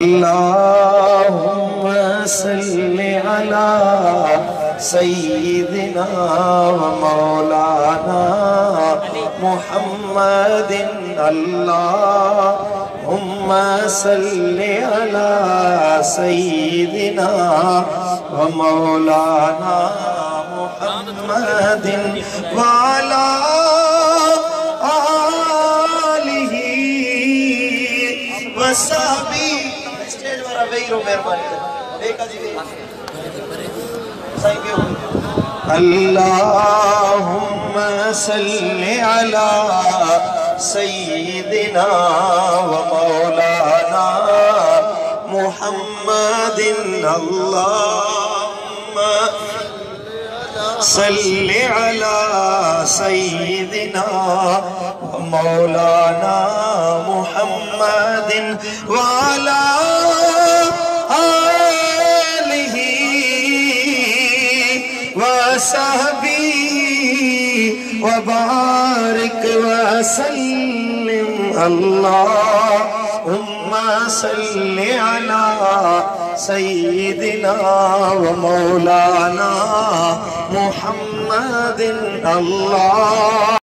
اللهم صل على سيدنا ومولانا محمد اللهم صل على سيدنا ومولانا محمد وعلى آله وصحبه اللهم صل على سيدنا ومولانا محمد اللهم صل على سيدنا ومولانا محمد وعلى آله وصحبه وبارك وسلم اللهم صل على سيدنا ومولانا محمد الله